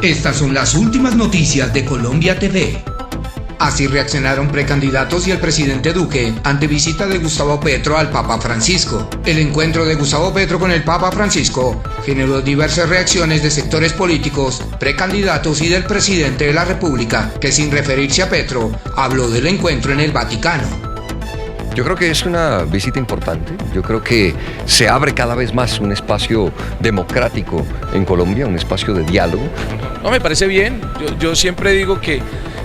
Estas son las últimas noticias de Colombia TV. Así reaccionaron precandidatos y el presidente Duque ante visita de Gustavo Petro al Papa Francisco. El encuentro de Gustavo Petro con el Papa Francisco generó diversas reacciones de sectores políticos, precandidatos y del presidente de la República, que sin referirse a Petro, habló del encuentro en el Vaticano. Yo creo que es una visita importante. Yo creo que se abre cada vez más un espacio democrático en Colombia, un espacio de diálogo. No, me parece bien. Yo siempre digo que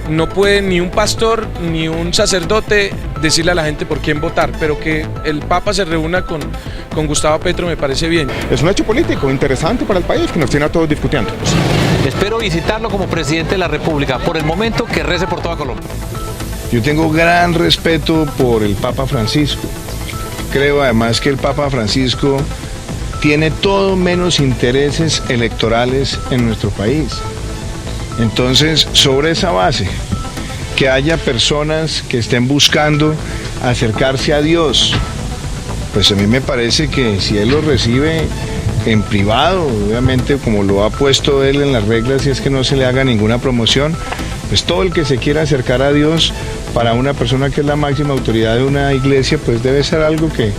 no puede ni un pastor ni un sacerdote decirle a la gente por quién votar, pero que el Papa se reúna con Gustavo Petro me parece bien. Es un hecho político interesante para el país que nos tiene a todos discutiendo. Espero visitarlo como presidente de la República. Por el momento, que rece por toda Colombia. Yo tengo gran respeto por el Papa Francisco. Creo además que el Papa Francisco tiene todo menos intereses electorales en nuestro país. Entonces, sobre esa base, que haya personas que estén buscando acercarse a Dios, pues a mí me parece que si él lo recibe en privado, obviamente como lo ha puesto él en las reglas, y es que no se le haga ninguna promoción, pues todo el que se quiera acercar a Dios, para una persona que es la máxima autoridad de una iglesia, pues debe ser algo que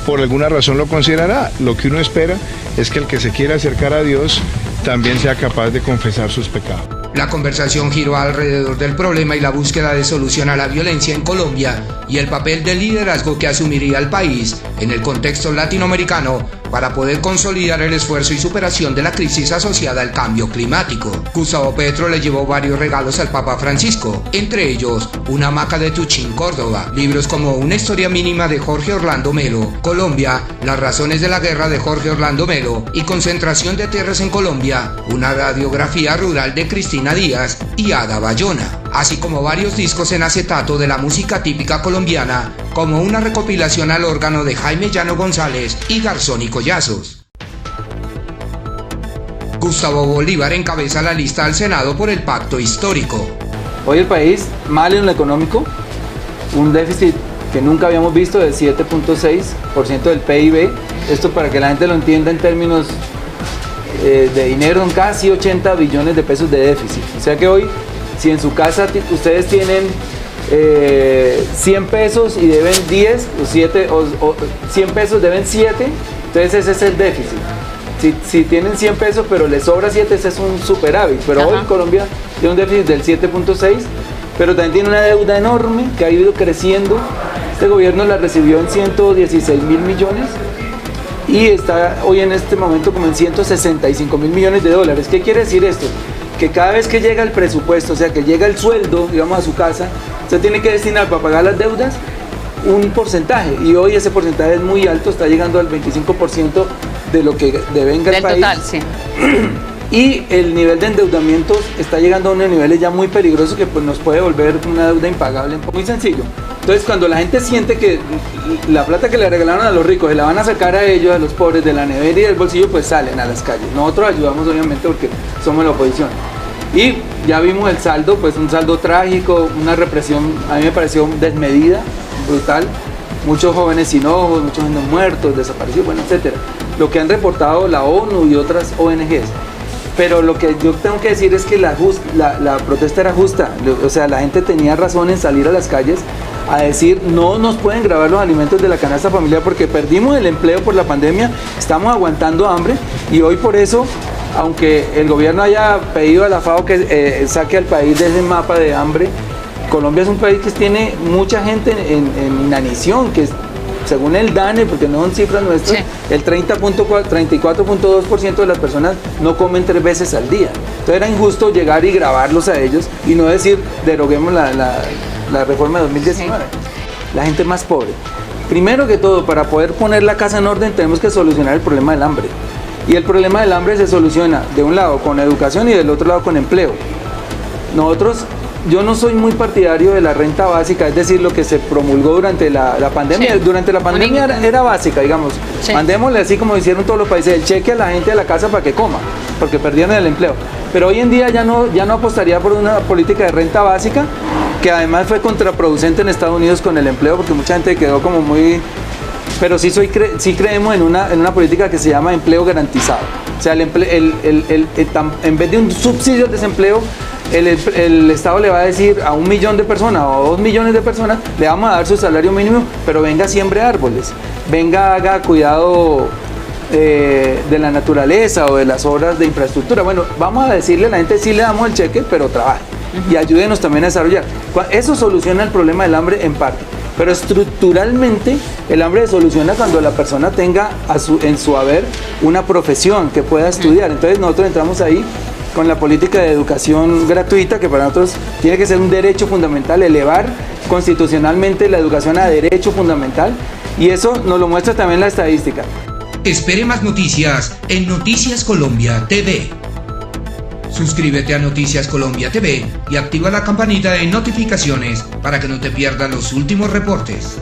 por alguna razón lo considerará. Lo que uno espera es que el que se quiera acercar a Dios también sea capaz de confesar sus pecados. La conversación giró alrededor del problema y la búsqueda de solución a la violencia en Colombia y el papel de liderazgo que asumiría el país en el contexto latinoamericano para poder consolidar el esfuerzo y superación de la crisis asociada al cambio climático. Gustavo Petro le llevó varios regalos al Papa Francisco, entre ellos una hamaca de Tuchín, Córdoba, libros como Una historia mínima de Jorge Orlando Melo, Colombia, Las razones de la guerra de Jorge Orlando Melo y Concentración de tierras en Colombia, una radiografía rural de Cristina Díaz y Ada Bayona, así como varios discos en acetato de la música típica colombiana, como una recopilación al órgano de Jaime Llano González y Garzón y Collazos. Gustavo Bolívar encabeza la lista al Senado por el pacto histórico. Hoy el país, mal en lo económico, un déficit que nunca habíamos visto de 7.6% del PIB. Esto, para que la gente lo entienda en términos de dinero, son casi 80 billones de pesos de déficit. O sea que hoy, si en su casa ustedes tienen 100 pesos y deben 10 o 7, o 100 pesos deben 7, entonces ese es el déficit. Si tienen 100 pesos pero les sobra 7, ese es un superávit. Pero hoy Colombia tiene un déficit del 7.6, pero también tiene una deuda enorme que ha ido creciendo. Este gobierno la recibió en 116.000 millones y está hoy en este momento como en 165.000 millones de dólares. ¿Qué quiere decir esto? Que cada vez que llega el presupuesto, o sea que llega el sueldo, digamos, a su casa, usted tiene que destinar para pagar las deudas un porcentaje, y hoy ese porcentaje es muy alto, está llegando al 25% de lo que devenga el país. Total, sí. Y el nivel de endeudamiento está llegando a unos niveles ya muy peligrosos que pues, nos puede volver una deuda impagable. Muy sencillo. Entonces, cuando la gente siente que la plata que le regalaron a los ricos se la van a sacar a ellos, a los pobres, de la nevera y del bolsillo, pues salen a las calles. Nosotros ayudamos obviamente porque somos la oposición. Y ya vimos el saldo, pues un saldo trágico, una represión, a mí me pareció desmedida, brutal. Muchos jóvenes sin ojos, muchos jóvenes muertos, desaparecidos, bueno, etcétera. Lo que han reportado la ONU y otras ONGs. Pero lo que yo tengo que decir es que la protesta era justa. O sea, la gente tenía razón en salir a las calles a decir no nos pueden grabar los alimentos de la canasta familiar porque perdimos el empleo por la pandemia, estamos aguantando hambre, y hoy por eso, aunque el gobierno haya pedido a la FAO que saque al país de ese mapa de hambre, Colombia es un país que tiene mucha gente en inanición, que según el DANE, porque no son cifras nuestras, sí, el 34.2% de las personas no comen 3 veces al día. Entonces era injusto llegar y grabarlos a ellos y no decir deroguemos la reforma de 2019. Sí. La gente más pobre. Primero que todo, para poder poner la casa en orden tenemos que solucionar el problema del hambre. Y el problema del hambre se soluciona de un lado con educación y del otro lado con empleo. Yo no soy muy partidario de la renta básica, es decir, lo que se promulgó durante la pandemia. Sí. Durante la pandemia era básica, digamos. Sí. Mandémosle, así como hicieron todos los países, el cheque a la gente a la casa para que coma, porque perdieron el empleo. Pero hoy en día ya no apostaría por una política de renta básica, que además fue contraproducente en Estados Unidos con el empleo, porque mucha gente quedó como muy... Pero sí creemos en una política que se llama empleo garantizado. O sea, en vez de un subsidio al desempleo, el Estado le va a decir a 1 millón de personas o a 2 millones de personas, le vamos a dar su salario mínimo, pero venga, siembre árboles, venga, haga cuidado de la naturaleza o de las obras de infraestructura. Bueno, vamos a decirle a la gente, sí le damos el cheque, pero trabaje y ayúdenos también a desarrollar. Eso soluciona el problema del hambre en parte, pero estructuralmente el hambre se soluciona cuando la persona tenga en su haber una profesión que pueda estudiar. Entonces nosotros entramos ahí con la política de educación gratuita, que para nosotros tiene que ser un derecho fundamental, elevar constitucionalmente la educación a derecho fundamental, y eso nos lo muestra también la estadística. Espere más noticias en Noticias Colombia TV. Suscríbete a Noticias Colombia TV y activa la campanita de notificaciones para que no te pierdas los últimos reportes.